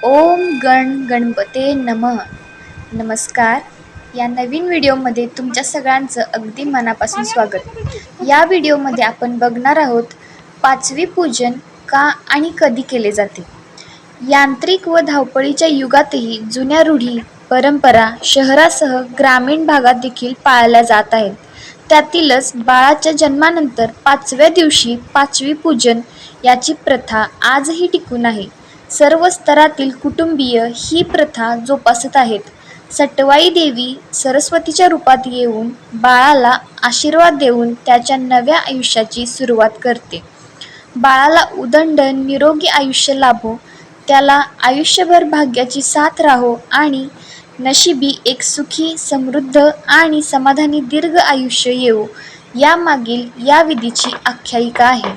ओम गण गणपते नमः. नमस्कार. या नवीन व्हिडिओमध्ये तुमच्या सगळ्यांचं अगदी मनापासून स्वागत. या व्हिडिओमध्ये आपण बघणार आहोत पाचवी पूजन का आणि कधी केले जाते. यांत्रिक व धावपळीच्या युगातही जुन्या रूढी परंपरा शहरासह ग्रामीण भागात देखील पाळल्या जात आहेत. त्यातीलच बाळाच्या जन्मानंतर पाचव्या दिवशी पाचवी पूजन याची प्रथा आजही टिकून आहे. सर्व स्तरातील कुटुंबीय ही प्रथा जोपासत आहेत. सटवाई देवी सरस्वतीच्या रूपात येऊन बाळाला आशीर्वाद देऊन त्याच्या नव्या आयुष्याची सुरुवात करते. बाळाला उदंड निरोगी आयुष्य लाभो, त्याला आयुष्यभर भाग्याची साथ राहो आणि नशिबी एक सुखी समृद्ध आणि समाधानी दीर्घ आयुष्य येवो, यामागील या विधीची आख्यायिका आहे.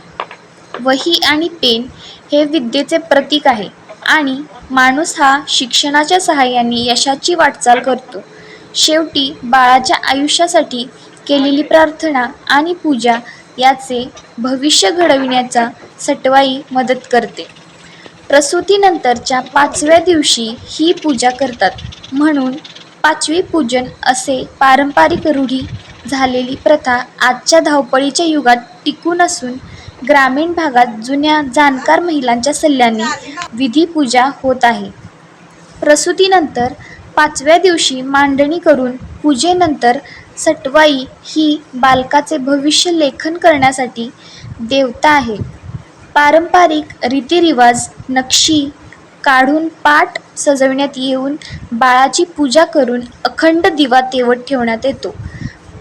वही आणि पेन हे विद्येचे प्रतीक आहे आणि माणूस हा शिक्षणाच्या सहाय्याने यशाची वाटचाल करतो. शेवटी बाळाच्या आयुष्यासाठी केलेली प्रार्थना आणि पूजा याचे भविष्य घडविण्याचा सटवाई मदत करते. प्रसूतीनंतरच्या पाचव्या दिवशी ही पूजा करतात, म्हणून पाचवी पूजन असे पारंपरिक रूढी झालेली प्रथा आजच्या धावपळीच्या युगात टिकून असून ग्रामीण भागात जुन्या जाणकार महिलांच्या सल्ल्याने विधी पूजा होत आहे. प्रसूतीनंतर पाचव्या दिवशी मांडणी करून पूजेनंतर सटवाई ही बालकाचे भविष्य लेखन करण्यासाठी देवता आहे. पारंपरिक रीतिरिवाज नक्षी काढून पाट सजविण्यात येऊन बाळाची पूजा करून अखंड दिवा तेवत ठेवण्यात येतो.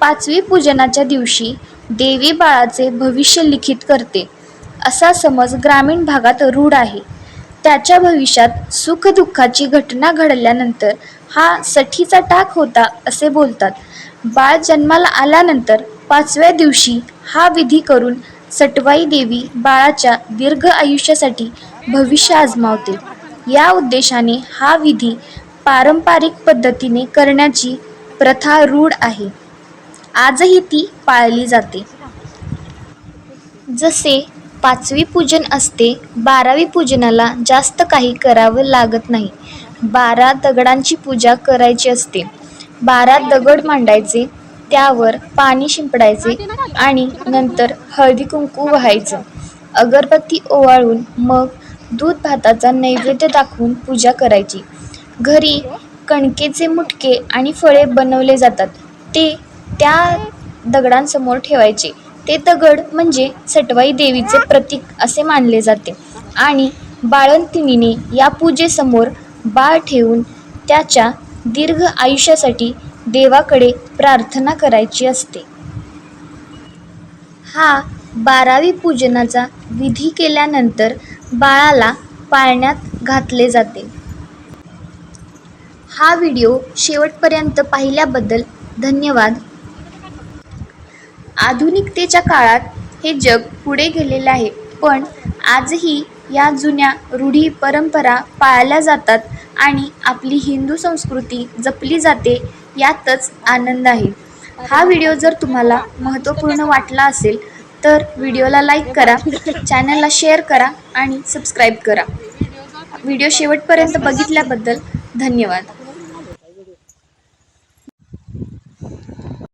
पाचवी पूजनाच्या दिवशी देवी बाळाचे भविष्य लिखित करते असा समज ग्रामीण भागात रूढ आहे. त्याच्या भविष्यात सुखदुःखाची घटना घडल्यानंतर हा सठीचा टाक होता असे बोलतात. बाळ जन्माला आल्यानंतर पाचव्या दिवशी हा विधी करून सटवाई देवी बाळाच्या दीर्घ आयुष्यासाठी भविष्य आजमावते. या उद्देशाने हा विधी पारंपरिक पद्धतीने करण्याची प्रथा रूढ आहे. आजही ती पाळली जाते. जसे पाचवी पूजन असते, 12वी पूजनाला जास्त काही करावं लागत नाही. 12 दगडांची पूजा करायची असते. 12 दगड मांडायचे, त्यावर पाणी शिंपडायचे आणि नंतर हळदी कुंकू वाहायचं, अगरबत्ती ओवाळून मग दूध भाताचा नैवेद्य दाखवून पूजा करायची. घरी कणकेचे मुटके आणि फळे बनवले जातात, ते त्या दगडांसमोर ठेवायचे. ते दगड म्हणजे सटवाई देवीचे प्रतीक असे मानले जाते आणि बाळंतिणीने या पूजेसमोर बाळ ठेवून त्याच्या दीर्घ आयुष्यासाठी देवाकडे प्रार्थना करायची असते. हा 12वी पूजनाचा विधी केल्यानंतर बाळाला पाळण्यात घातले जाते. हा व्हिडिओ शेवटपर्यंत पाहिल्याबद्दल धन्यवाद. आधुनिकतेच्या काळात हे जग पुढे गेलेले आहे, पण आजही या जुन्या रूढी परंपरा पाळल्या जातात आणि आपली हिंदू संस्कृती जपली जाते, यातच आनंद आहे. हा व्हिडिओ जर तुम्हाला महत्त्वपूर्ण वाटला असेल तर व्हिडिओला लाईक करा, चॅनलला शेअर करा आणि सबस्क्राईब करा. व्हिडिओ शेवटपर्यंत बघितल्याबद्दल धन्यवाद.